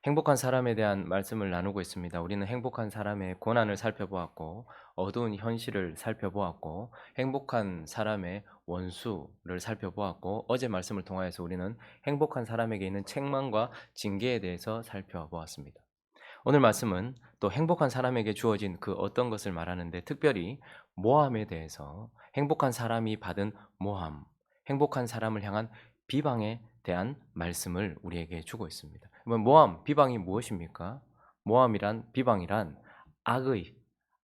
행복한 사람에 대한 말씀을 나누고 있습니다. 우리는 행복한 사람의 고난을 살펴보았고, 어두운 현실을 살펴보았고, 행복한 사람의 원수를 살펴보았고, 어제 말씀을 통하여서 우리는 행복한 사람에게 있는 책망과 징계에 대해서 살펴보았습니다. 오늘 말씀은 또 행복한 사람에게 주어진 그 어떤 것을 말하는데, 특별히 모함에 대해서 행복한 사람이 받은 모함, 행복한 사람을 향한 비방에 대한 말씀을 우리에게 주고 있습니다. 그러면 모함, 비방이 무엇입니까? 모함이란, 비방이란 악의,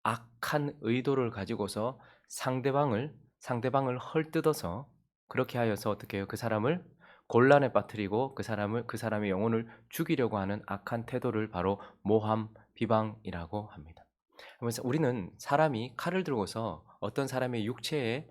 악한 의도를 가지고서 상대방을 헐뜯어서 그렇게 하여서 어떻게 해요? 그 사람을 곤란에 빠뜨리고 그 사람의 영혼을 죽이려고 하는 악한 태도를 바로 모함, 비방이라고 합니다. 그래서 우리는 사람이 칼을 들고서 어떤 사람의 육체에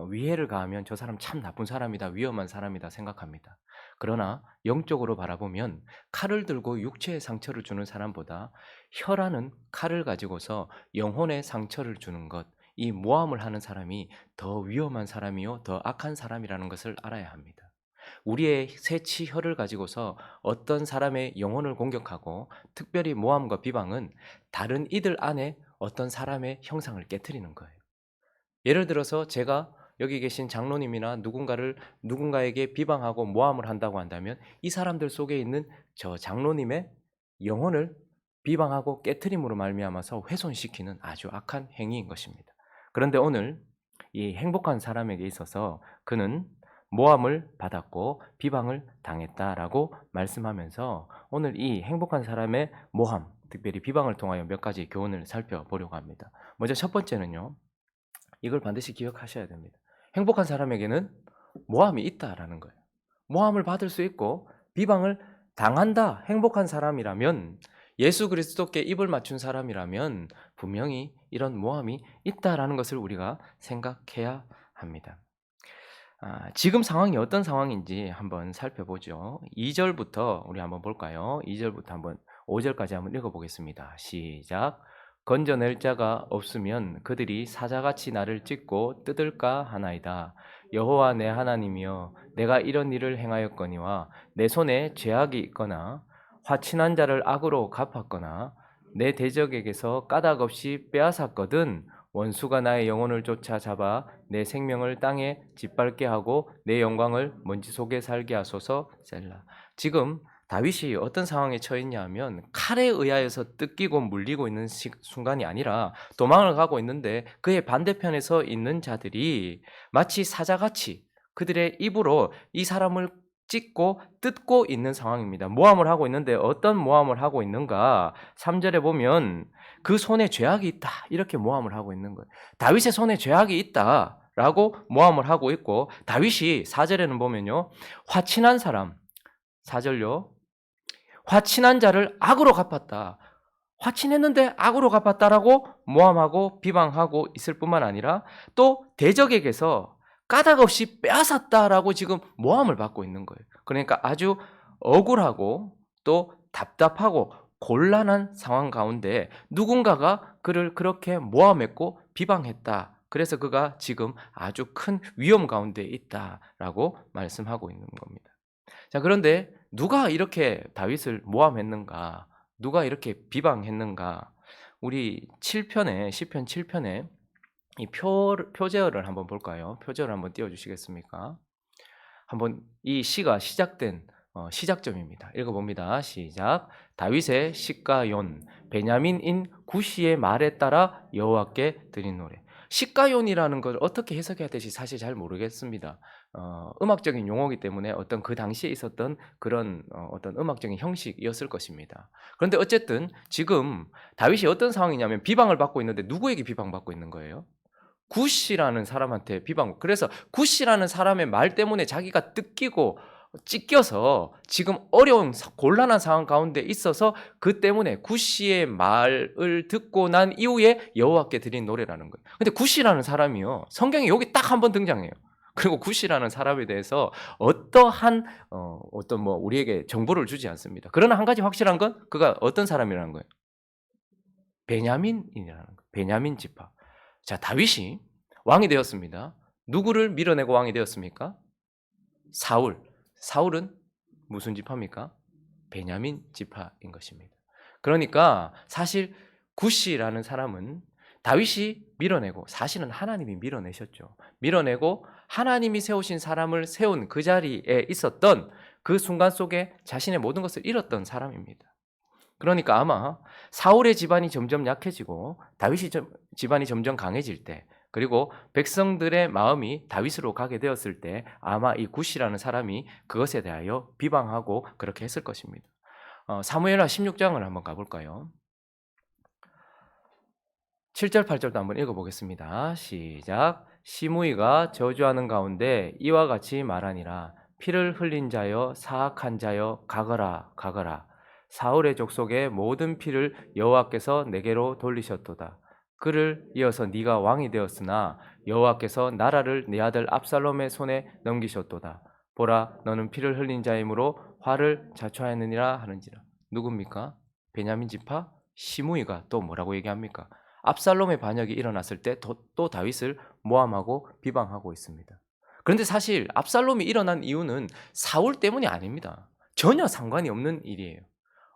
위해를 가하면 저 사람 참 나쁜 사람이다, 위험한 사람이다 생각합니다. 그러나 영적으로 바라보면 칼을 들고 육체에 상처를 주는 사람보다 혀라는 칼을 가지고서 영혼에 상처를 주는 것, 이 모함을 하는 사람이 더 위험한 사람이요, 더 악한 사람이라는 것을 알아야 합니다. 우리의 새치 혀를 가지고서 어떤 사람의 영혼을 공격하고, 특별히 모함과 비방은 다른 이들 안에 어떤 사람의 형상을 깨트리는 거예요. 예를 들어서 제가 여기 계신 장로님이나 누군가에게 비방하고 모함을 한다고 한다면 이 사람들 속에 있는 저 장로님의 영혼을 비방하고 깨트림으로 말미암아서 훼손시키는 아주 악한 행위인 것입니다. 그런데 오늘 이 행복한 사람에게 있어서 그는 모함을 받았고 비방을 당했다라고 말씀하면서 오늘 이 행복한 사람의 모함, 특별히 비방을 통하여 몇 가지 교훈을 살펴보려고 합니다. 먼저 첫 번째는요, 이걸 반드시 기억하셔야 됩니다. 행복한 사람에게는 모함이 있다라는 거예요. 모함을 받을 수 있고 비방을 당한다. 행복한 사람이라면, 예수 그리스도께 입을 맞춘 사람이라면 분명히 이런 모함이 있다라는 것을 우리가 생각해야 합니다. 지금 상황이 어떤 상황인지 한번 살펴보죠. 2절부터 우리 한번 볼까요? 2절부터 한번 5절까지 한번 읽어보겠습니다. 시작. 건져낼 자가 없으면 그들이 사자같이 나를 찢고 뜯을까 하나이다. 여호와 내 하나님이여, 내가 이런 일을 행하였거니와 내 손에 죄악이 있거나 화친한 자를 악으로 갚았거나 내 대적에게서 까닭 없이 빼앗았거든 원수가 나의 영혼을 쫓아 잡아 내 생명을 땅에 짓밟게 하고 내 영광을 먼지 속에 살게 하소서. 셀라. 지금 다윗이 어떤 상황에 처했냐 하면 칼에 의하여서 뜯기고 물리고 있는 순간이 아니라 도망을 가고 있는데 그의 반대편에 있는 자들이 마치 사자같이 그들의 입으로 이 사람을 찢고 뜯고 있는 상황입니다. 모함을 하고 있는데 어떤 모함을 하고 있는가? 3절에 보면 그 손에 죄악이 있다, 이렇게 모함을 하고 있는 거예요. 다윗의 손에 죄악이 있다라고 모함을 하고 있고, 다윗이 4절에는 보면요, 화친한 사람, 4절요, 화친한 자를 악으로 갚았다, 화친했는데 악으로 갚았다라고 모함하고 비방하고 있을 뿐만 아니라 또 대적에게서 까닭 없이 빼앗았다라고 지금 모함을 받고 있는 거예요. 그러니까 아주 억울하고 또 답답하고 곤란한 상황 가운데 누군가가 그를 그렇게 모함했고 비방했다. 그래서 그가 지금 아주 큰 위험 가운데 있다라고 말씀하고 있는 겁니다. 자, 그런데 누가 이렇게 다윗을 모함했는가? 누가 이렇게 비방했는가? 우리 7편에, 시편 7편에 이 표제어를 한번 볼까요? 표제어를 한번 띄워 주시겠습니까? 한번 이 시가 시작된 시작점입니다. 읽어봅니다. 시작. 다윗의 시가yon, 베냐민인 구시의 말에 따라 여호와께 드린 노래. 시가연이라는 걸 어떻게 해석해야 될지 사실 잘 모르겠습니다. 음악적인 용어이기 때문에 어떤 그 당시에 있었던 그런 어떤 음악적인 형식이었을 것입니다. 그런데 어쨌든 지금 다윗이 어떤 상황이냐면 비방을 받고 있는데 누구에게 비방받고 있는 거예요? 굿이라는 사람한테 비방. 그래서 굿이라는 사람의 말 때문에 자기가 뜯기고 찢겨서 지금 어려운 곤란한 상황 가운데 있어서 그 때문에 굿이의 말을 듣고 난 이후에 여호와께 드린 노래라는 거예요. 근데 굿이라는 사람이요, 성경에 여기 딱 한 번 등장해요. 그리고 굿이라는 사람에 대해서 어떠한 어떤 뭐 우리에게 정보를 주지 않습니다. 그러나 한 가지 확실한 건 그가 어떤 사람이라는 거예요. 베냐민이라는 거예요. 베냐민 지파. 자, 다윗이 왕이 되었습니다. 누구를 밀어내고 왕이 되었습니까? 사울. 사울은 무슨 지파입니까? 베냐민 지파인 것입니다. 그러니까 사실 굿시라는 사람은 다윗이 밀어내고, 사실은 하나님이 밀어내셨죠. 밀어내고 하나님이 세우신 사람을 세운 그 자리에 있었던 그 순간 속에 자신의 모든 것을 잃었던 사람입니다. 그러니까 아마 사울의 집안이 점점 약해지고 다윗의 집안이 점점 강해질 때, 그리고 백성들의 마음이 다윗으로 가게 되었을 때 아마 이 굿이라는 사람이 그것에 대하여 비방하고 그렇게 했을 것입니다. 사무엘하 16장을 한번 가볼까요? 7절 8절도 한번 읽어보겠습니다. 시작. 시므이가 저주하는 가운데 이와 같이 말하니라. 피를 흘린 자여 사악한 자여 가거라 가거라. 사울의 족속의 모든 피를 여호와께서 내게로 돌리셨도다. 그를 이어서 네가 왕이 되었으나 여호와께서 나라를 네 아들 압살롬의 손에 넘기셨도다. 보라, 너는 피를 흘린 자이므로 화를 자초하였느니라 하는지라. 누굽니까? 베냐민 지파 시므이가 또 뭐라고 얘기합니까? 압살롬의 반역이 일어났을 때 또 다윗을 모함하고 비방하고 있습니다. 그런데 사실 압살롬이 일어난 이유는 사울 때문이 아닙니다. 전혀 상관이 없는 일이에요.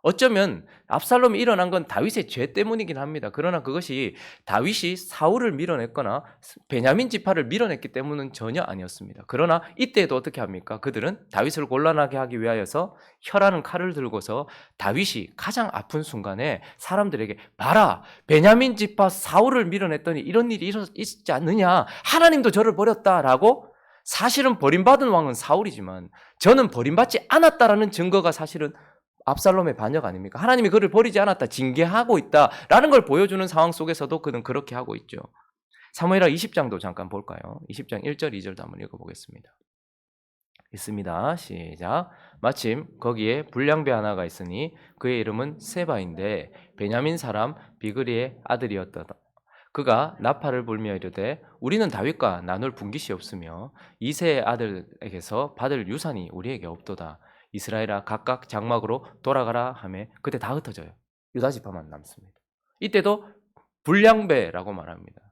어쩌면 압살롬이 일어난 건 다윗의 죄 때문이긴 합니다. 그러나 그것이 다윗이 사울을 밀어냈거나 베냐민 지파를 밀어냈기 때문은 전혀 아니었습니다. 그러나 이때에도 어떻게 합니까? 그들은 다윗을 곤란하게 하기 위하여서 혀라는 칼을 들고서 다윗이 가장 아픈 순간에 사람들에게 봐라, 베냐민 지파 사울을 밀어냈더니 이런 일이 있지 않느냐, 하나님도 저를 버렸다라고. 사실은 버림받은 왕은 사울이지만 저는 버림받지 않았다라는 증거가 사실은 압살롬의 반역 아닙니까? 하나님이 그를 버리지 않았다, 징계하고 있다라는 걸 보여주는 상황 속에서도 그는 그렇게 하고 있죠. 사무엘하 20장도 잠깐 볼까요? 20장 1절 2절도 한번 읽어보겠습니다. 있습니다. 시작. 마침 거기에 불량배 하나가 있으니 그의 이름은 세바인데 베냐민 사람 비그리의 아들이었다. 그가 나팔을 불며 이르되 우리는 다윗과 나눌 분깃이 없으며 이새의 아들에게서 받을 유산이 우리에게 없도다. 이스라엘아 각각 장막으로 돌아가라 하매 그때 다 흩어져요. 유다 지파만 남습니다. 이때도 불량배라고 말합니다.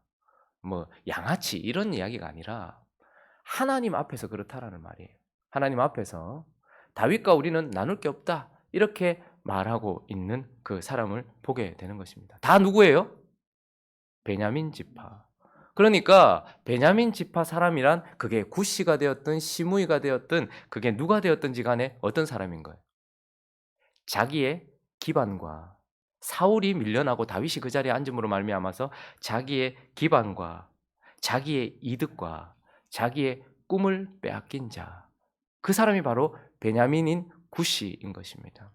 뭐 양아치 이런 이야기가 아니라 하나님 앞에서 그렇다라는 말이에요. 하나님 앞에서 다윗과 우리는 나눌 게 없다 이렇게 말하고 있는 그 사람을 보게 되는 것입니다. 다 누구예요? 베냐민 지파. 그러니까 베냐민 지파 사람이란 그게 굿시가 되었든 시므이가 되었든 그게 누가 되었든지 간에 어떤 사람인 거예요? 자기의 기반과 사울이 밀려나고 다윗이 그 자리에 앉음으로 말미암아서 자기의 기반과 자기의 이득과 자기의 꿈을 빼앗긴 자, 그 사람이 바로 베냐민인 굿시인 것입니다.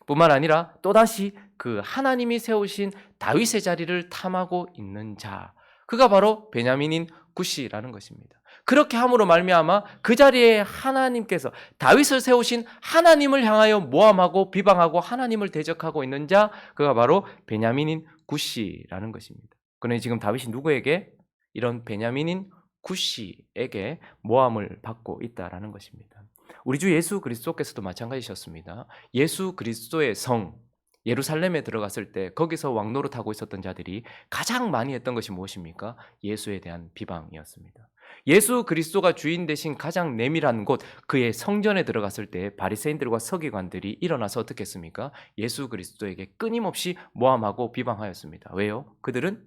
뿐만 아니라 또다시 그 하나님이 세우신 다윗의 자리를 탐하고 있는 자, 그가 바로 베냐민인 굿시라는 것입니다. 그렇게 함으로 말미암아 그 자리에 하나님께서 다윗을 세우신 하나님을 향하여 모함하고 비방하고 하나님을 대적하고 있는 자, 그가 바로 베냐민인 굿시라는 것입니다. 그러니 지금 다윗이 누구에게? 이런 베냐민인 굿시에게 모함을 받고 있다라는 것입니다. 우리 주 예수 그리스도께서도 마찬가지셨습니다. 예수 그리스도의 성 예루살렘에 들어갔을 때 거기서 왕노릇하고 있었던 자들이 가장 많이 했던 것이 무엇입니까? 예수에 대한 비방이었습니다. 예수 그리스도가 주인 되신 가장 내밀한 곳, 그의 성전에 들어갔을 때 바리새인들과 서기관들이 일어나서 어떻게 했습니까? 예수 그리스도에게 끊임없이 모함하고 비방하였습니다. 왜요? 그들은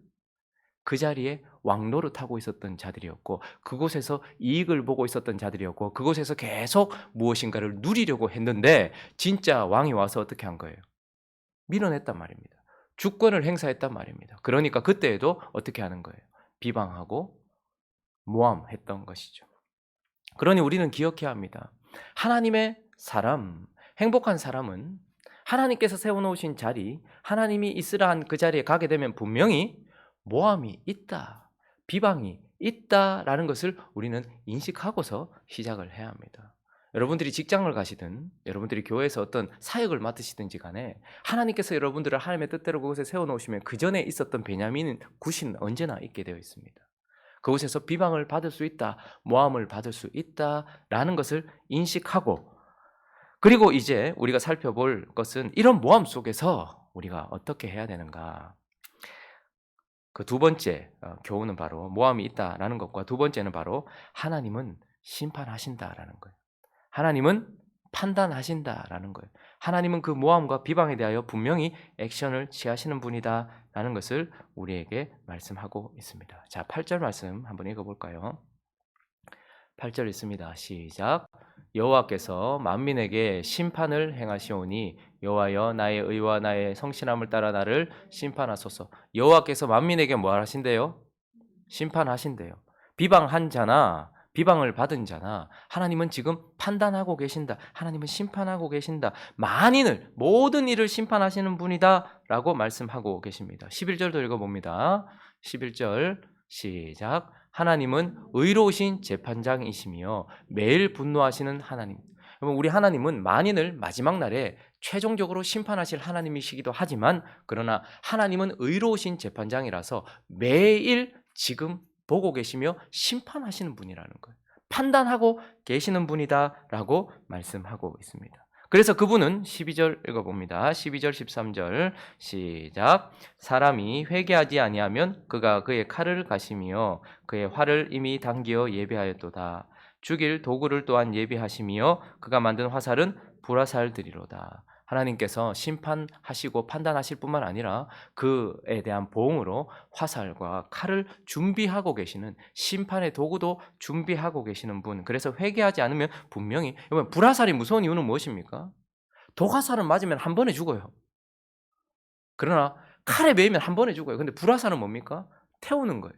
그 자리에 왕노릇하고 있었던 자들이었고 그곳에서 이익을 보고 있었던 자들이었고 그곳에서 계속 무엇인가를 누리려고 했는데 진짜 왕이 와서 어떻게 한 거예요? 밀어냈단 말입니다. 주권을 행사했단 말입니다. 그러니까 그때에도 어떻게 하는 거예요? 비방하고 모함했던 것이죠. 그러니 우리는 기억해야 합니다. 하나님의 사람, 행복한 사람은 하나님께서 세워놓으신 자리, 하나님이 있으라 한 그 자리에 가게 되면 분명히 모함이 있다, 비방이 있다라는 것을 우리는 인식하고서 시작을 해야 합니다. 여러분들이 직장을 가시든 여러분들이 교회에서 어떤 사역을 맡으시든지 간에 하나님께서 여러분들을 하나님의 뜻대로 그곳에 세워놓으시면 그 전에 있었던 베냐민 굿은 언제나 있게 되어 있습니다. 그곳에서 비방을 받을 수 있다, 모함을 받을 수 있다라는 것을 인식하고, 그리고 이제 우리가 살펴볼 것은 이런 모함 속에서 우리가 어떻게 해야 되는가. 그 두 번째 교훈은 바로 모함이 있다라는 것과 두 번째는 바로 하나님은 심판하신다라는 거예요. 하나님은 판단하신다라는 거예요. 하나님은 그 모함과 비방에 대하여 분명히 액션을 취하시는 분이다라는 것을 우리에게 말씀하고 있습니다. 자, 8절 말씀 한번 읽어볼까요? 8절 있습니다. 시작. 여호와께서 만민에게 심판을 행하시오니 여호와여 나의 의와 나의 성실함을 따라 나를 심판하소서. 여호와께서 만민에게 뭐 하신대요? 심판하신대요. 비방한 자나 비방을 받은 자나 하나님은 지금 판단하고 계신다. 하나님은 심판하고 계신다. 만인을 모든 일을 심판하시는 분이다라고 말씀하고 계십니다. 11절도 읽어봅니다. 11절 시작. 하나님은 의로우신 재판장이시며 매일 분노하시는 하나님. 여러분, 우리 하나님은 만인을 마지막 날에 최종적으로 심판하실 하나님이시기도 하지만 그러나 하나님은 의로우신 재판장이라서 매일 지금 보고 계시며 심판하시는 분이라는 거예요. 판단하고 계시는 분이다라고 말씀하고 있습니다. 그래서 그분은 12절 읽어봅니다. 12절 13절 시작. 사람이 회개하지 아니하면 그가 그의 칼을 가시며 그의 활을 이미 당기어 예비하였도다. 죽일 도구를 또한 예비하시며 그가 만든 화살은 불화살들이로다. 하나님께서 심판하시고 판단하실 뿐만 아니라 그에 대한 보응으로 화살과 칼을 준비하고 계시는, 심판의 도구도 준비하고 계시는 분. 그래서 회개하지 않으면 분명히, 여러분, 불화살이 무서운 이유는 무엇입니까? 독화살은 맞으면 한 번에 죽어요. 그러나 칼에 매이면 한 번에 죽어요. 근데 불화살은 뭡니까? 태우는 거예요.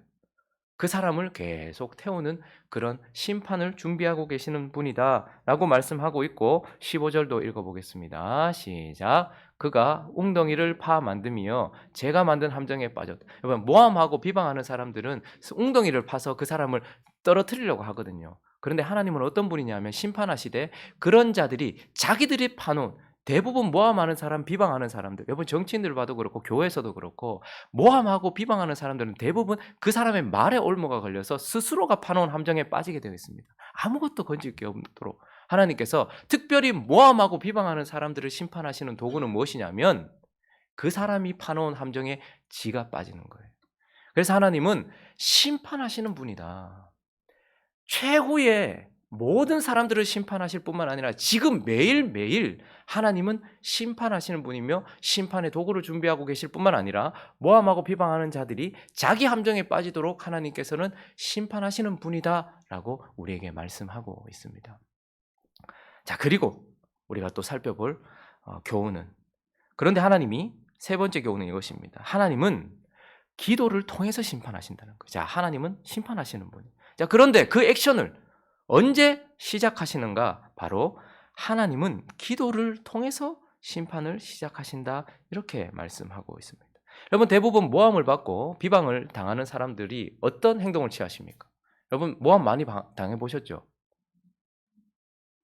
그 사람을 계속 태우는 그런 심판을 준비하고 계시는 분이다라고 말씀하고 있고 15절도 읽어보겠습니다. 시작. 그가 웅덩이를 파 만듦이여 제가 만든 함정에 빠졌다. 여러분, 모함하고 비방하는 사람들은 웅덩이를 파서 그 사람을 떨어뜨리려고 하거든요. 그런데 하나님은 어떤 분이냐면 심판하시되 그런 자들이 자기들이 파놓은, 대부분 모함하는 사람, 비방하는 사람들, 여러분 정치인들 봐도 그렇고 교회에서도 그렇고 모함하고 비방하는 사람들은 대부분 그 사람의 말에 올무가 걸려서 스스로가 파놓은 함정에 빠지게 되어 있습니다. 아무것도 건질 게 없도록 하나님께서 특별히 모함하고 비방하는 사람들을 심판하시는 도구는 무엇이냐면 그 사람이 파놓은 함정에 지가 빠지는 거예요. 그래서 하나님은 심판하시는 분이다. 최후의 모든 사람들을 심판하실 뿐만 아니라 지금 매일매일 하나님은 심판하시는 분이며 심판의 도구를 준비하고 계실 뿐만 아니라 모함하고 비방하는 자들이 자기 함정에 빠지도록 하나님께서는 심판하시는 분이다라고 우리에게 말씀하고 있습니다. 자, 그리고 우리가 또 살펴볼 교훈은, 그런데 하나님이 세 번째 교훈은 이것입니다. 하나님은 기도를 통해서 심판하신다는 거죠. 자, 하나님은 심판하시는 분이에요. 자, 그런데 그 액션을 언제 시작하시는가? 바로 하나님은 기도를 통해서 심판을 시작하신다, 이렇게 말씀하고 있습니다. 여러분, 대부분 모함을 받고 비방을 당하는 사람들이 어떤 행동을 취하십니까? 여러분, 모함 많이 당해보셨죠?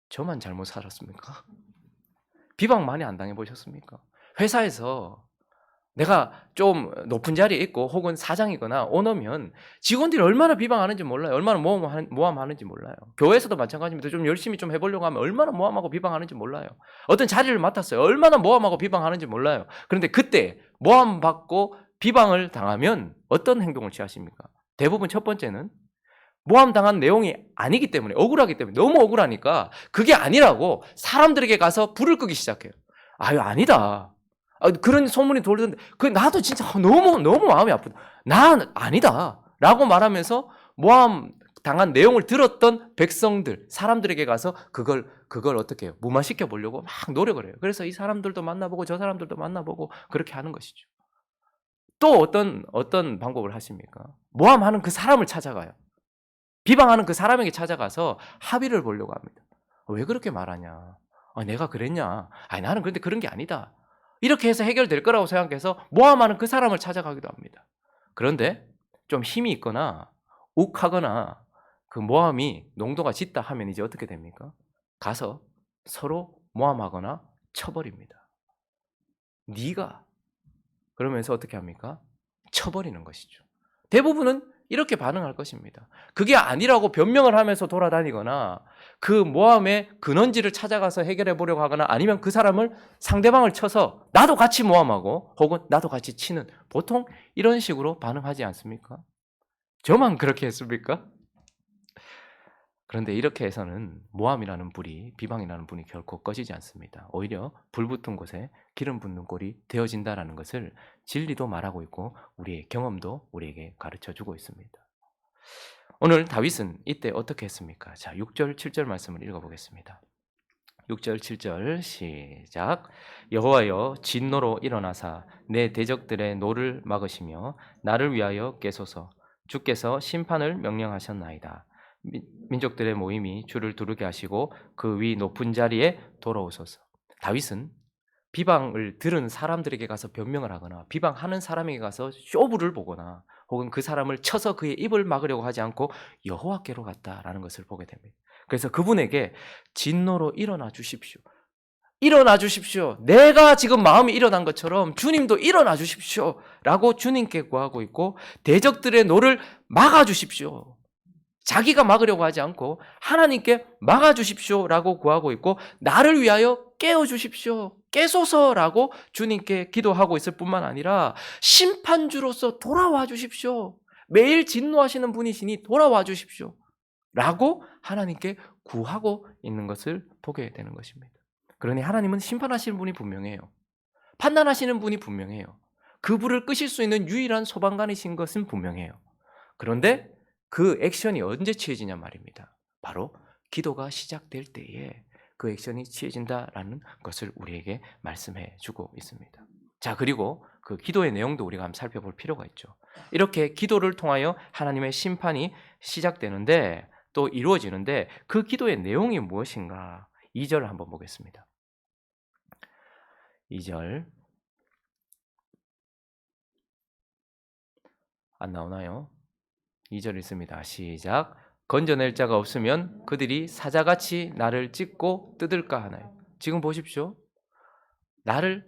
저만 잘못 살았습니까? 비방 많이 안 당해보셨습니까? 회사에서 내가 좀 높은 자리에 있고 혹은 사장이거나 오너면 직원들이 얼마나 비방하는지 몰라요. 얼마나 모함하는지 몰라요. 교회에서도 마찬가지입니다. 좀 열심히 좀 해보려고 하면 얼마나 모함하고 비방하는지 몰라요. 어떤 자리를 맡았어요. 얼마나 모함하고 비방하는지 몰라요. 그런데 그때 모함받고 비방을 당하면 어떤 행동을 취하십니까? 대부분 첫 번째는 모함당한 내용이 아니기 때문에, 억울하기 때문에, 너무 억울하니까 그게 아니라고 사람들에게 가서 불을 끄기 시작해요. 아유, 아니다. 그런 소문이 돌던데 나도 진짜 너무 마음이 아프다. 난 아니다 라고 말하면서 모함 당한 내용을 들었던 백성들, 사람들에게 가서 그걸 어떻게 해요? 무마시켜 보려고 막 노력을 해요. 그래서 이 사람들도 만나보고 저 사람들도 만나보고 그렇게 하는 것이죠. 또 어떤 방법을 하십니까? 모함하는 그 사람을 찾아가요. 비방하는 그 사람에게 찾아가서 합의를 보려고 합니다. 왜 그렇게 말하냐? 내가 그랬냐? 나는 그런데 그런 게 아니다. 이렇게 해서 해결될 거라고 생각해서 모함하는 그 사람을 찾아가기도 합니다. 그런데 좀 힘이 있거나 욱하거나 그 모함이 농도가 짙다 하면 이제 어떻게 됩니까? 가서 서로 모함하거나 쳐버립니다. 네가, 그러면서 어떻게 합니까? 쳐버리는 것이죠. 대부분은 이렇게 반응할 것입니다. 그게 아니라고 변명을 하면서 돌아다니거나 그 모함의 근원지를 찾아가서 해결해 보려고 하거나 아니면 그 사람을, 상대방을 쳐서 나도 같이 모함하고 혹은 나도 같이 치는, 보통 이런 식으로 반응하지 않습니까? 저만 그렇게 했습니까? 그런데 이렇게 해서는 모함이라는 불이, 비방이라는 불이 결코 꺼지지 않습니다. 오히려 불 붙은 곳에 기름 붓는 꼴이 되어진다라는 것을 진리도 말하고 있고 우리의 경험도 우리에게 가르쳐주고 있습니다. 오늘 다윗은 이때 어떻게 했습니까? 자, 6절, 7절 말씀을 읽어보겠습니다. 6절, 7절 시작. 여호와여 진노로 일어나사 내 대적들의 노를 막으시며 나를 위하여 깨소서. 주께서 심판을 명령하셨나이다. 민족들의 모임이 주를 두르게 하시고 그 위 높은 자리에 돌아오소서. 다윗은 비방을 들은 사람들에게 가서 변명을 하거나 비방하는 사람에게 가서 쇼부를 보거나 혹은 그 사람을 쳐서 그의 입을 막으려고 하지 않고 여호와께로 갔다라는 것을 보게 됩니다. 그래서 그분에게 진노로 일어나 주십시오. 일어나 주십시오. 내가 지금 마음이 일어난 것처럼 주님도 일어나 주십시오. 라고 주님께 구하고 있고 대적들의 노를 막아 주십시오. 자기가 막으려고 하지 않고 하나님께 막아 주십시오라고 구하고 있고 나를 위하여 깨워 주십시오. 깨소서라고 주님께 기도하고 있을 뿐만 아니라 심판주로서 돌아와 주십시오. 매일 진노하시는 분이시니 돌아와 주십시오. 라고 하나님께 구하고 있는 것을 보게 되는 것입니다. 그러니 하나님은 심판하시는 분이 분명해요. 판단하시는 분이 분명해요. 그 불을 끄실 수 있는 유일한 소방관이신 것은 분명해요. 그런데 그 액션이 언제 취해지냐 말입니다. 바로 기도가 시작될 때에 그 액션이 취해진다라는 것을 우리에게 말씀해 주고 있습니다. 자, 그리고 그 기도의 내용도 우리가 한번 살펴볼 필요가 있죠. 이렇게 기도를 통하여 하나님의 심판이 시작되는데 또 이루어지는데 그 기도의 내용이 무엇인가? 2절을 한번 보겠습니다. 2절 안 나오나요? 2절 있습니다. 시작. 건져낼 자가 없으면 그들이 사자같이 나를 찢고 뜯을까 하나요? 지금 보십시오. 나를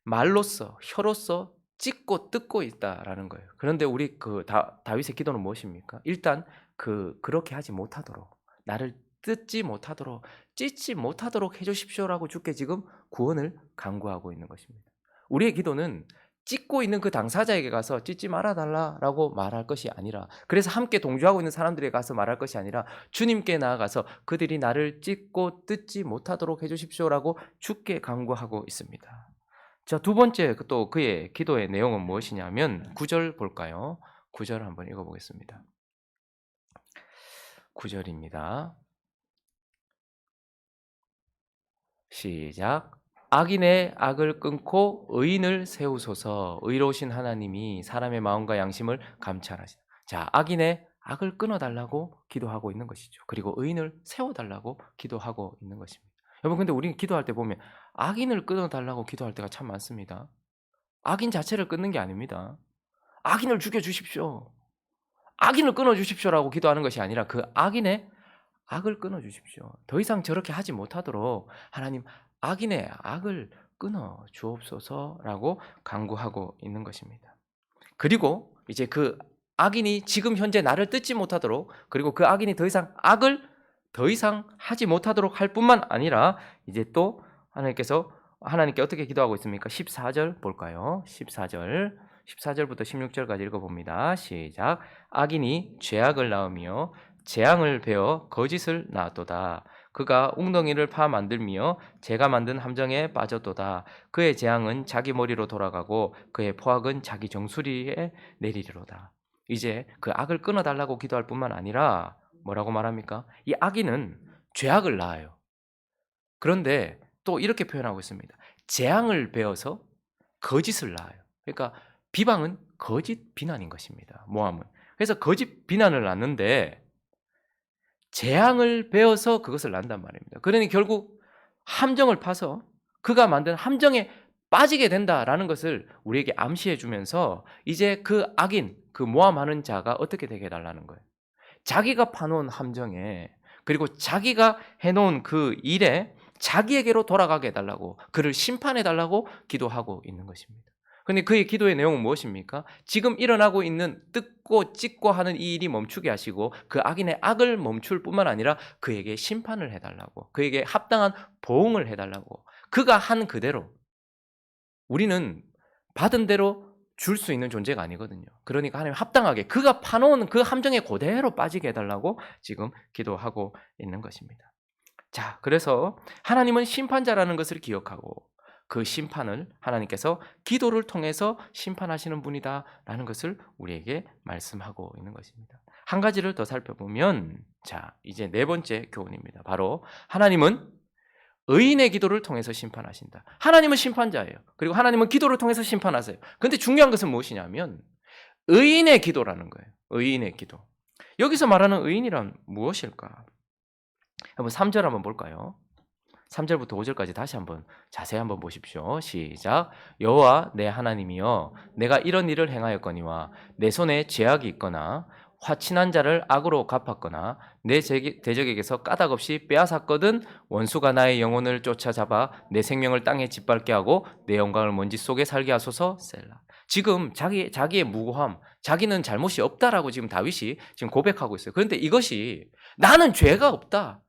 말로써 혀로써 찢고 뜯고 있다라는 거예요. 그런데 우리 그 다윗의 기도는 무엇입니까? 일단 그렇게 하지 못하도록 나를 뜯지 못하도록 찢지 못하도록 해주십시오라고 주께 지금 구원을 간구하고 있는 것입니다. 우리의 기도는 찢고 있는 그 당사자에게 가서 찢지 말아달라라고 말할 것이 아니라 그래서 함께 동조하고 있는 사람들에게 가서 말할 것이 아니라 주님께 나아가서 그들이 나를 찢고 뜯지 못하도록 해주십시오라고 주께 간구하고 있습니다. 자, 두 번째 또 그의 기도의 내용은 무엇이냐면 9절 볼까요? 9절 한번 읽어보겠습니다. 9절입니다. 시작. 악인의 악을 끊고 의인을 세우소서. 의로우신 하나님이 사람의 마음과 양심을 감찰하시다. 자, 악인의 악을 끊어달라고 기도하고 있는 것이죠. 그리고 의인을 세워달라고 기도하고 있는 것입니다. 여러분, 근데 우리는 기도할 때 보면 악인을 끊어달라고 기도할 때가 참 많습니다. 악인 자체를 끊는 게 아닙니다. 악인을 죽여주십시오. 악인을 끊어주십시오라고 기도하는 것이 아니라 그 악인의 악을 끊어주십시오. 더 이상 저렇게 하지 못하도록 하나님 악인의 악을 끊어 주옵소서라고 간구하고 있는 것입니다. 그리고 이제 그 악인이 지금 현재 나를 뜯지 못하도록 그리고 그 악인이 더 이상 악을 더 이상 하지 못하도록 할 뿐만 아니라 이제 또 하나님께 어떻게 기도하고 있습니까? 14절 볼까요? 14절부터 16절까지 읽어봅니다. 시작. 악인이 죄악을 낳으며 재앙을 베어 거짓을 낳았도다. 그가 웅덩이를 파 만들며 제가 만든 함정에 빠졌도다. 그의 재앙은 자기 머리로 돌아가고 그의 포악은 자기 정수리에 내리리로다. 이제 그 악을 끊어달라고 기도할 뿐만 아니라 뭐라고 말합니까? 이 악인은 죄악을 낳아요. 그런데 또 이렇게 표현하고 있습니다. 재앙을 베어서 거짓을 낳아요. 그러니까 비방은 거짓 비난인 것입니다. 모함은. 그래서 거짓 비난을 낳는데 재앙을 베어서 그것을 낳는단 말입니다. 그러니 결국 함정을 파서 그가 만든 함정에 빠지게 된다라는 것을 우리에게 암시해 주면서 이제 그 악인, 그 모함하는 자가 어떻게 되게 해달라는 거예요. 자기가 파놓은 함정에 그리고 자기가 해놓은 그 일에 자기에게로 돌아가게 해달라고 그를 심판해달라고 기도하고 있는 것입니다. 그런데 그의 기도의 내용은 무엇입니까? 지금 일어나고 있는 뜯고 찢고 하는 이 일이 멈추게 하시고 그 악인의 악을 멈출 뿐만 아니라 그에게 심판을 해달라고 그에게 합당한 보응을 해달라고 그가 한 그대로 우리는 받은 대로 줄 수 있는 존재가 아니거든요. 그러니까 하나님 합당하게 그가 파놓은 그 함정에 그대로 빠지게 해달라고 지금 기도하고 있는 것입니다. 자, 그래서 하나님은 심판자라는 것을 기억하고 그 심판을 하나님께서 기도를 통해서 심판하시는 분이다라는 것을 우리에게 말씀하고 있는 것입니다. 한 가지를 더 살펴보면, 자, 이제 네 번째 교훈입니다. 바로 하나님은 의인의 기도를 통해서 심판하신다. 하나님은 심판자예요. 그리고 하나님은 기도를 통해서 심판하세요. 그런데 중요한 것은 무엇이냐면 의인의 기도라는 거예요. 의인의 기도. 여기서 말하는 의인이란 무엇일까? 한번 3절 한번 볼까요? 3절부터 5절까지 다시 한번 자세히 한번 보십시오. 시작. 여호와 내 하나님이여, 내가 이런 일을 행하였거니와 내 손에 죄악이 있거나 화친한 자를 악으로 갚았거나 내 대적에게서 까닭없이 빼앗았거든 원수가 나의 영혼을 쫓아잡아 내 생명을 땅에 짓밟게 하고 내 영광을 먼지 속에 살게 하소서. 셀라. 지금 자기의 무고함, 자기는 잘못이 없다라고 지금 다윗이 지금 고백하고 있어요. 그런데 이것이 나는 죄가 없다.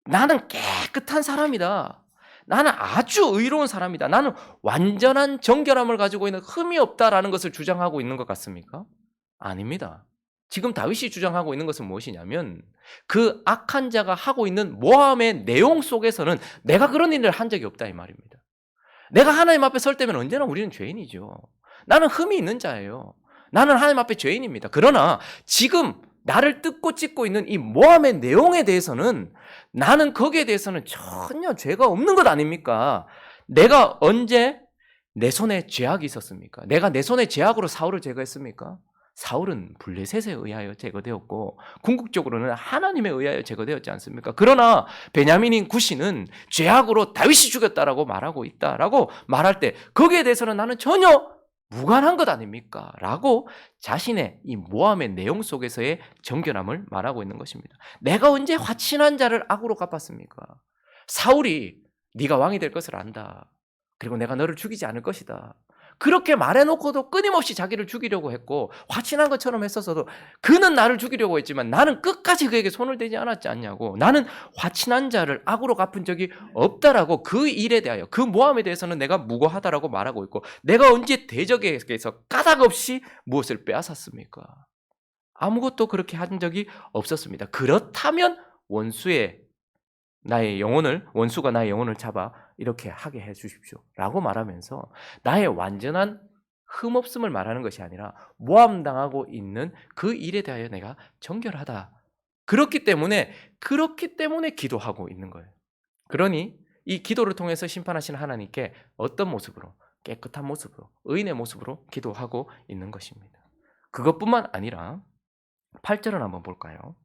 나는 깨끗한 사람이다. 나는 아주 의로운 사람이다. 나는 완전한 정결함을 가지고 있는 흠이 없다라는 것을 주장하고 있는 것 같습니까? 아닙니다. 지금 다윗이 주장하고 있는 것은 무엇이냐면 그 악한 자가 하고 있는 모함의 내용 속에서는 내가 그런 일을 한 적이 없다 이 말입니다. 내가 하나님 앞에 설 때면 언제나 우리는 죄인이죠. 나는 흠이 있는 자예요. 나는 하나님 앞에 죄인입니다. 그러나 지금 나를 뜯고 찢고 있는 이 모함의 내용에 대해서는 나는 거기에 대해서는 전혀 죄가 없는 것 아닙니까? 내가 언제 내 손에 죄악이 있었습니까? 내가 내 손에 죄악으로 사울을 제거했습니까? 사울은 블레셋에 의하여 제거되었고 궁극적으로는 하나님에 의하여 제거되었지 않습니까? 그러나 베냐민인 구시는 죄악으로 다윗이 죽였다라고 말하고 있다라고 말할 때 거기에 대해서는 나는 전혀 무관한 것 아닙니까? 라고 자신의 이 모함의 내용 속에서의 정결함을 말하고 있는 것입니다. 내가 언제 화친한 자를 악으로 갚았습니까? 사울이 네가 왕이 될 것을 안다. 그리고 내가 너를 죽이지 않을 것이다. 그렇게 말해놓고도 끊임없이 자기를 죽이려고 했고 화친한 것처럼 했었어도 그는 나를 죽이려고 했지만 나는 끝까지 그에게 손을 대지 않았지 않냐고. 나는 화친한 자를 악으로 갚은 적이 없다라고 그 일에 대하여 그 모함에 대해서는 내가 무고하다라고 말하고 있고 내가 언제 대적에게서 까닭없이 무엇을 빼앗았습니까? 아무것도 그렇게 한 적이 없었습니다. 그렇다면 원수가 나의 영혼을 잡아 이렇게 하게 해 주십시오 라고 말하면서 나의 완전한 흠없음을 말하는 것이 아니라 모함당하고 있는 그 일에 대하여 내가 정결하다. 그렇기 때문에 기도하고 있는 거예요. 그러니 이 기도를 통해서 심판하시는 하나님께 어떤 모습으로? 깨끗한 모습으로, 의인의 모습으로 기도하고 있는 것입니다. 그것뿐만 아니라 8절을 한번 볼까요?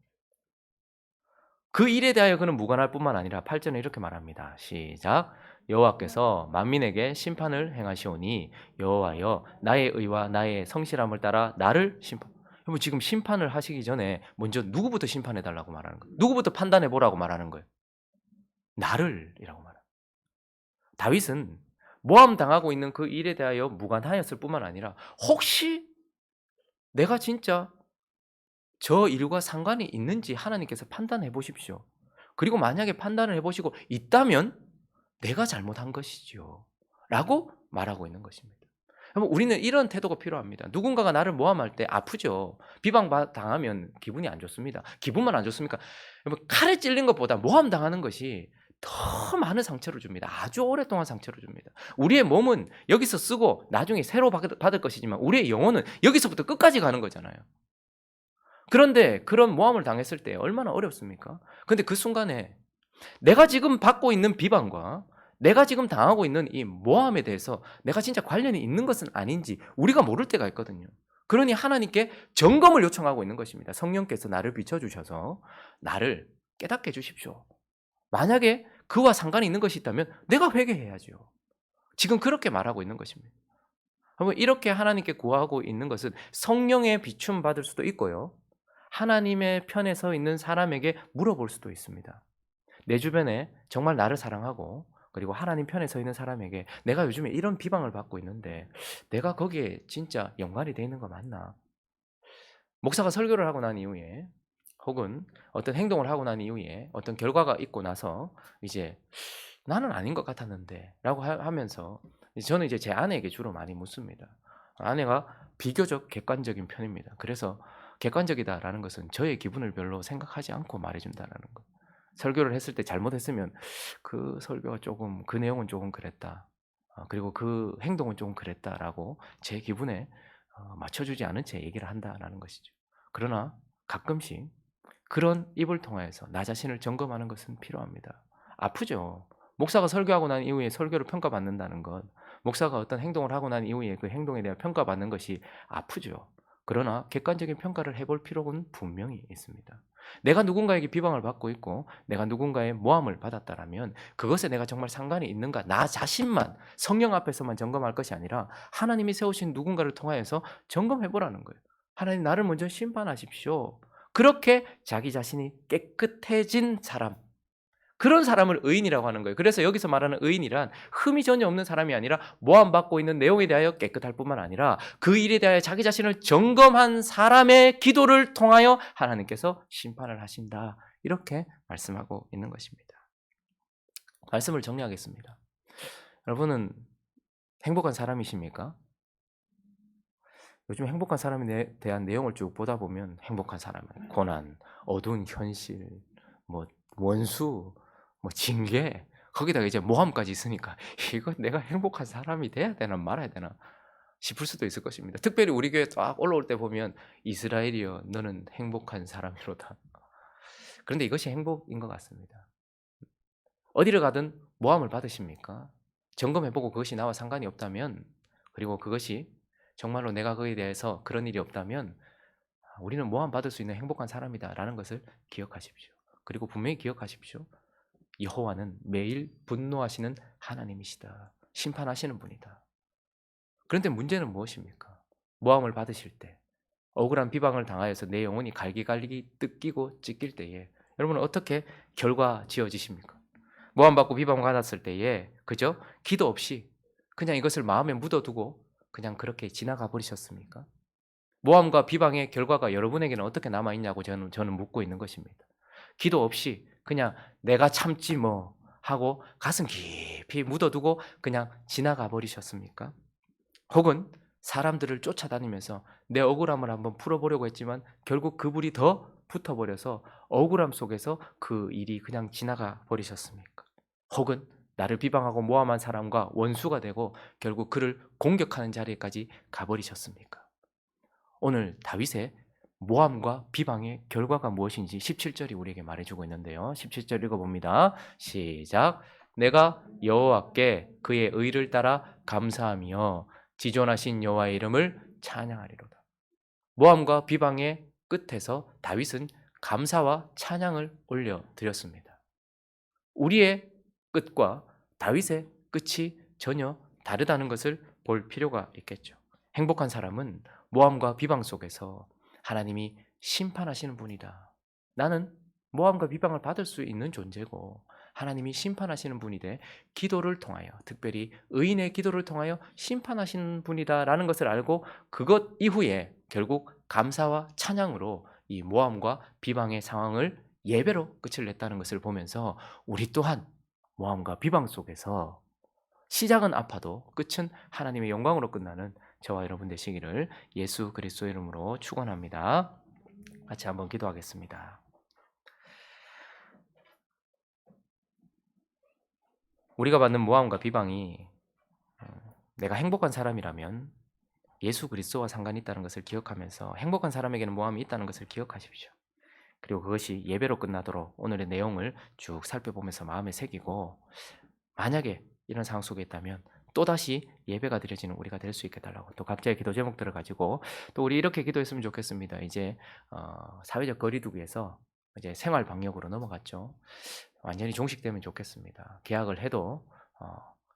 그 일에 대하여 그는 무관할 뿐만 아니라 8절은 이렇게 말합니다. 시작. 여호와께서 만민에게 심판을 행하시오니 여호와여 나의 의와 나의 성실함을 따라 나를 심판. 여러분 지금 심판을 하시기 전에 먼저 누구부터 심판해 달라고 말하는 거예요? 누구부터 판단해 보라고 말하는 거예요? 나를이라고 말합니다. 다윗은 모함 당하고 있는 그 일에 대하여 무관하였을 뿐만 아니라 혹시 내가 진짜 저 일과 상관이 있는지 하나님께서 판단해 보십시오. 그리고 만약에 판단을 해 보시고 있다면 내가 잘못한 것이지요 라고 말하고 있는 것입니다. 여러분 우리는 이런 태도가 필요합니다. 누군가가 나를 모함할 때 아프죠. 비방당하면 기분이 안 좋습니다. 기분만 안 좋습니까? 여러분 칼에 찔린 것보다 모함당하는 것이 더 많은 상처를 줍니다. 아주 오랫동안 상처를 줍니다. 우리의 몸은 여기서 쓰고 나중에 새로 받을 것이지만 우리의 영혼은 여기서부터 끝까지 가는 거잖아요. 그런데 그런 모함을 당했을 때 얼마나 어렵습니까? 그런데 그 순간에 내가 지금 받고 있는 비방과 내가 지금 당하고 있는 이 모함에 대해서 내가 진짜 관련이 있는 것은 아닌지 우리가 모를 때가 있거든요. 그러니 하나님께 점검을 요청하고 있는 것입니다. 성령께서 나를 비춰주셔서 나를 깨닫게 해주십시오. 만약에 그와 상관이 있는 것이 있다면 내가 회개해야죠. 지금 그렇게 말하고 있는 것입니다. 이렇게 하나님께 구하고 있는 것은 성령의 비춤 받을 수도 있고요. 하나님의 편에 서 있는 사람에게 물어볼 수도 있습니다. 내 주변에 정말 나를 사랑하고 그리고 하나님 편에 서 있는 사람에게 내가 요즘에 이런 비방을 받고 있는데 내가 거기에 진짜 연관이 돼 있는 거 맞나? 목사가 설교를 하고 난 이후에 혹은 어떤 행동을 하고 난 이후에 어떤 결과가 있고 나서 이제 나는 아닌 것 같았는데 라고 하면서 저는 이제 제 아내에게 주로 많이 묻습니다. 아내가 비교적 객관적인 편입니다. 그래서 객관적이다라는 것은 저의 기분을 별로 생각하지 않고 말해 준다라는 거. 설교를 했을 때 잘못했으면 "그 설교가 조금 그 내용은 조금 그랬다. 그리고 그 행동은 좀 그랬다."라고 제 기분에 맞춰 주지 않은 채 얘기를 한다라는 것이죠. 그러나 가끔씩 그런 입을 통하여서 나 자신을 점검하는 것은 필요합니다. 아프죠. 목사가 설교하고 난 이후에 설교를 평가받는다는 것, 목사가 어떤 행동을 하고 난 이후에 그 행동에 대해 평가받는 것이 아프죠. 그러나 객관적인 평가를 해볼 필요는 분명히 있습니다. 내가 누군가에게 비방을 받고 있고 내가 누군가의 모함을 받았다라면 그것에 내가 정말 상관이 있는가, 나 자신만 성령 앞에서만 점검할 것이 아니라 하나님이 세우신 누군가를 통하여서 점검해 보라는 거예요. 하나님, 나를 먼저 심판하십시오. 그렇게 자기 자신이 깨끗해진 사람, 그런 사람을 의인이라고 하는 거예요. 그래서 여기서 말하는 의인이란 흠이 전혀 없는 사람이 아니라 모함받고 있는 내용에 대하여 깨끗할 뿐만 아니라 그 일에 대하여 자기 자신을 점검한 사람의 기도를 통하여 하나님께서 심판을 하신다. 이렇게 말씀하고 있는 것입니다. 말씀을 정리하겠습니다. 여러분은 행복한 사람이십니까? 요즘 행복한 사람에 대한 내용을 쭉 보다 보면 행복한 사람은 고난, 어두운 현실, 뭐 원수, 뭐 징계, 거기다가 이제 모함까지 있으니까 이거 내가 행복한 사람이 돼야 되나 말아야 되나 싶을 수도 있을 것입니다. 특별히 우리 교회 딱 올라올 때 보면 이스라엘이여 너는 행복한 사람이로다. 그런데 이것이 행복인 것 같습니다. 어디를 가든 모함을 받으십니까? 점검해보고 그것이 나와 상관이 없다면, 그리고 그것이 정말로 내가 그에 대해서 그런 일이 없다면 우리는 모함 받을 수 있는 행복한 사람이다라는 것을 기억하십시오. 그리고 분명히 기억하십시오. 여호와는 매일 분노하시는 하나님이시다. 심판하시는 분이다. 그런데 문제는 무엇입니까? 모함을 받으실 때, 억울한 비방을 당하여서 내 영혼이 갈기갈기 뜯기고 찢길 때에 여러분은 어떻게 결과 지어지십니까? 모함받고 비방받았을 때에 그죠? 기도 없이 그냥 이것을 마음에 묻어두고 그냥 그렇게 지나가 버리셨습니까? 모함과 비방의 결과가 여러분에게는 어떻게 남아있냐고 저는 묻고 있는 것입니다. 기도 없이 그냥 내가 참지 뭐 하고 가슴 깊이 묻어두고 그냥 지나가 버리셨습니까? 혹은 사람들을 쫓아다니면서 내 억울함을 한번 풀어보려고 했지만 결국 그 불이 더 붙어버려서 억울함 속에서 그 일이 그냥 지나가 버리셨습니까? 혹은 나를 비방하고 모함한 사람과 원수가 되고 결국 그를 공격하는 자리까지 가버리셨습니까? 오늘 다윗의 모함과 비방의 결과가 무엇인지 17절이 우리에게 말해주고 있는데요. 17절 읽어봅니다. 시작. 내가 여호와께 그의 의를 따라 감사하며 지존하신 여호와의 이름을 찬양하리로다. 모함과 비방의 끝에서 다윗은 감사와 찬양을 올려드렸습니다. 우리의 끝과 다윗의 끝이 전혀 다르다는 것을 볼 필요가 있겠죠. 행복한 사람은 모함과 비방 속에서 하나님이 심판하시는 분이다. 나는 모함과 비방을 받을 수 있는 존재고 하나님이 심판하시는 분이 돼 기도를 통하여, 특별히 의인의 기도를 통하여 심판하시는 분이다라는 것을 알고 그것 이후에 결국 감사와 찬양으로 이 모함과 비방의 상황을 예배로 끝을 냈다는 것을 보면서 우리 또한 모함과 비방 속에서 시작은 아파도 끝은 하나님의 영광으로 끝나는 저와 여러분 되시기를 예수 그리스도의 이름으로 축원합니다. 같이 한번 기도하겠습니다. 우리가 받는 모함과 비방이 내가 행복한 사람이라면 예수 그리스도와 상관이 있다는 것을 기억하면서 행복한 사람에게는 모함이 있다는 것을 기억하십시오. 그리고 그것이 예배로 끝나도록 오늘의 내용을 쭉 살펴보면서 마음에 새기고, 만약에 이런 상황 속에 있다면 또다시 예배가 드려지는 우리가 될 수 있게 달라고, 또 각자의 기도 제목들을 가지고 또 우리 이렇게 기도했으면 좋겠습니다. 이제 사회적 거리두기에서 이제 생활 방역으로 넘어갔죠. 완전히 종식되면 좋겠습니다. 계약을 해도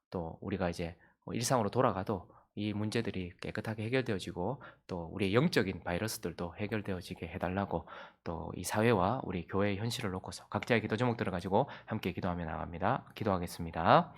또 우리가 이제 일상으로 돌아가도 이 문제들이 깨끗하게 해결되어지고 또 우리의 영적인 바이러스들도 해결되어지게 해달라고, 또 이 사회와 우리 교회의 현실을 놓고서 각자의 기도 제목들을 가지고 함께 기도하며 나갑니다. 기도하겠습니다.